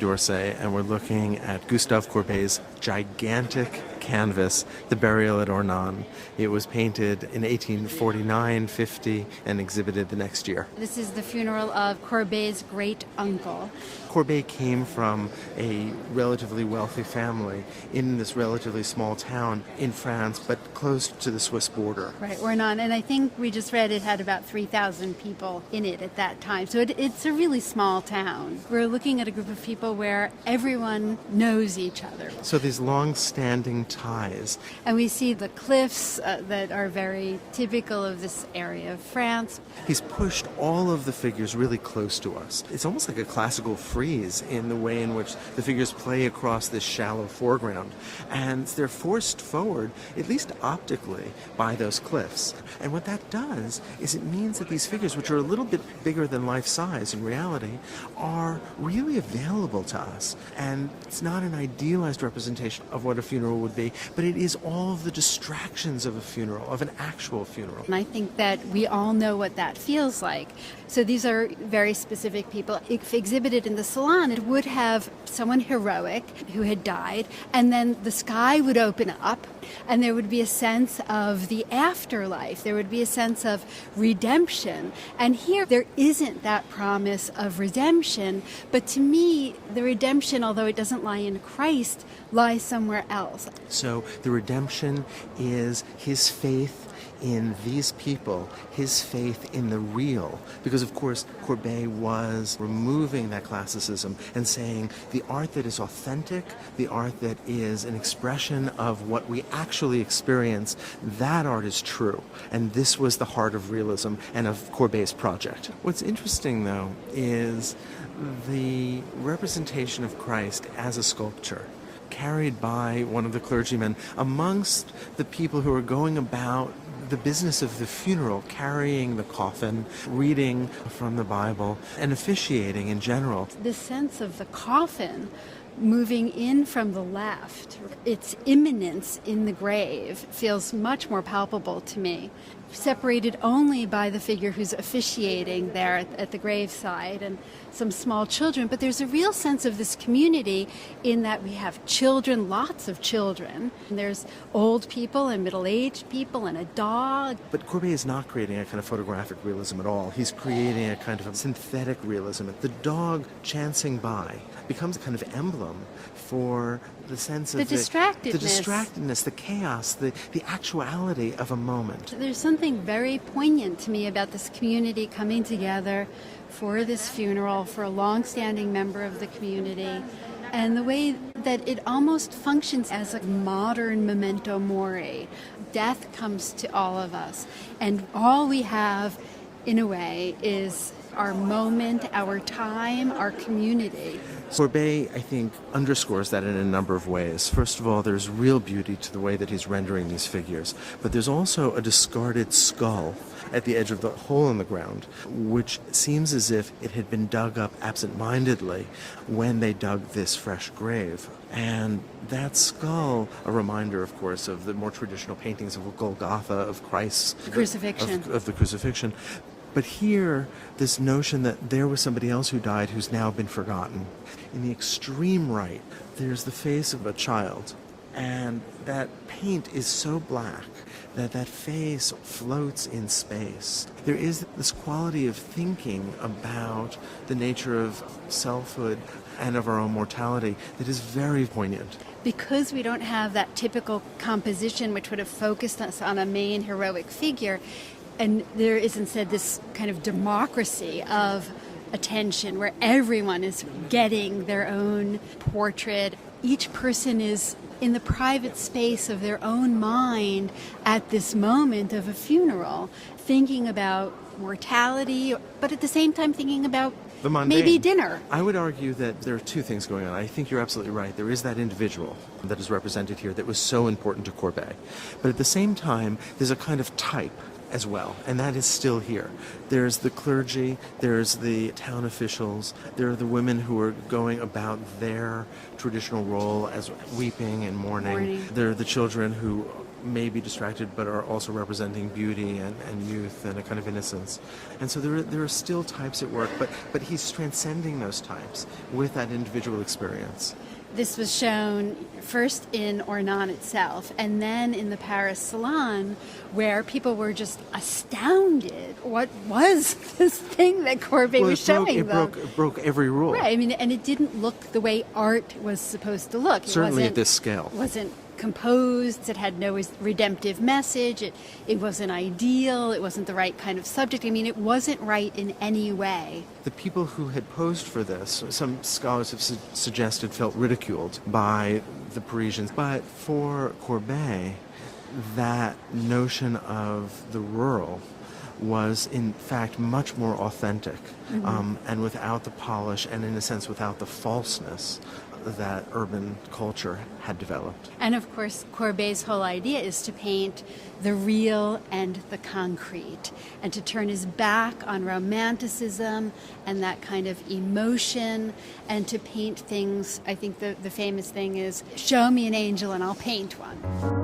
d'Orsay, and we're looking at Gustave Courbet's gigantic canvas, The Burial at Ornans. It was painted in 1849-50 and exhibited the next year. This is the funeral of Courbet's great-uncle. Courbet came from a relatively wealthy family in this relatively small town in France, but close to the Swiss border. Right, Ornans, and I think we just read it had about 3,000 people in it at that time. So it's a really small town. We're looking at a group of people where everyone knows each other. So these long-standing ties. And we see the cliffs that are very typical of this area of France. He's pushed all of the figures really close to us. It's almost like a classical frieze in the way in which the figures play across this shallow foreground. And they're forced forward, at least optically, by those cliffs. And what that does is it means that these figures, which are a little bit bigger than life size in reality, are really available to us. And it's not an idealized representation of what a funeral would be, but it is all of the distractions of a funeral, of an actual funeral. And I think that we all know what that feels like. So these are very specific people. If exhibited in the salon, it would have someone heroic who had died, and then the sky would open up, and there would be a sense of the afterlife. There would be a sense of redemption. And here, there isn't that promise of redemption, but to me, the redemption, although it doesn't lie in Christ, lies somewhere else. So the redemption is his faith in these people, his faith in the real. Because, of course, Courbet was removing that classicism and saying the art that is authentic, the art that is an expression of what we actually experience, that art is true. And this was the heart of realism and of Courbet's project. What's interesting, though, is the representation of Christ as a sculpture, carried by one of the clergymen amongst the people who are going about the business of the funeral, carrying the coffin, reading from the Bible, and officiating in general. The sense of the coffin moving in from the left, its imminence in the grave feels much more palpable to me, separated only by the figure who's officiating there at the graveside and some small children. But there's a real sense of this community in that we have children, lots of children. And there's old people and middle-aged people and a dog. But Courbet is not creating a kind of photographic realism at all. He's creating a kind of a synthetic realism. The dog chancing by becomes a kind of emblem for the sense of the distractedness, the chaos, the actuality of a moment. There's something very poignant to me about this community coming together for this funeral, for a long-standing member of the community, and the way that it almost functions as a modern memento mori. Death comes to all of us, and all we have, in a way, is our moment, our time, our community. Courbet, I think, underscores that in a number of ways. First of all, there's real beauty to the way that he's rendering these figures, but there's also a discarded skull at the edge of the hole in the ground, which seems as if it had been dug up absent-mindedly when they dug this fresh grave. And that skull, a reminder, of course, of the more traditional paintings of Golgotha, of Christ's crucifixion. Of the crucifixion. But here, this notion that there was somebody else who died who's now been forgotten. In the extreme right, there's the face of a child. And that paint is so black that that face floats in space. There is this quality of thinking about the nature of selfhood and of our own mortality that is very poignant. Because we don't have that typical composition which would have focused us on a main heroic figure, and there is instead this kind of democracy of attention where everyone is getting their own portrait. Each person is in the private space of their own mind at this moment of a funeral, thinking about mortality, but at the same time thinking about the mundane. Maybe dinner. I would argue that there are two things going on. I think you're absolutely right. There is that individual that is represented here that was so important to Courbet. But at the same time, there's a kind of type as well, and that is still here. There's the clergy, there's the town officials, there are the women who are going about their traditional role as weeping and mourning. There are the children who may be distracted but are also representing beauty and youth and a kind of innocence. And so there are still types at work, but he's transcending those types with that individual experience. This was shown first in Ornans itself and then in the Paris Salon, where people were just astounded. What was this thing that Courbet was showing them? It broke every rule. Right, I mean, and it didn't look the way art was supposed to look. Certainly at this scale. It wasn't composed, it had no redemptive message, it wasn't ideal, it wasn't the right kind of subject. I mean, it wasn't right in any way. The people who had posed for this, some scholars have suggested, felt ridiculed by the Parisians. But for Courbet, that notion of the rural was in fact much more authentic, and without the polish and in a sense without the falseness that urban culture had developed. And of course, Courbet's whole idea is to paint the real and the concrete, and to turn his back on romanticism and that kind of emotion, and to paint things. I think the famous thing is, show me an angel and I'll paint one.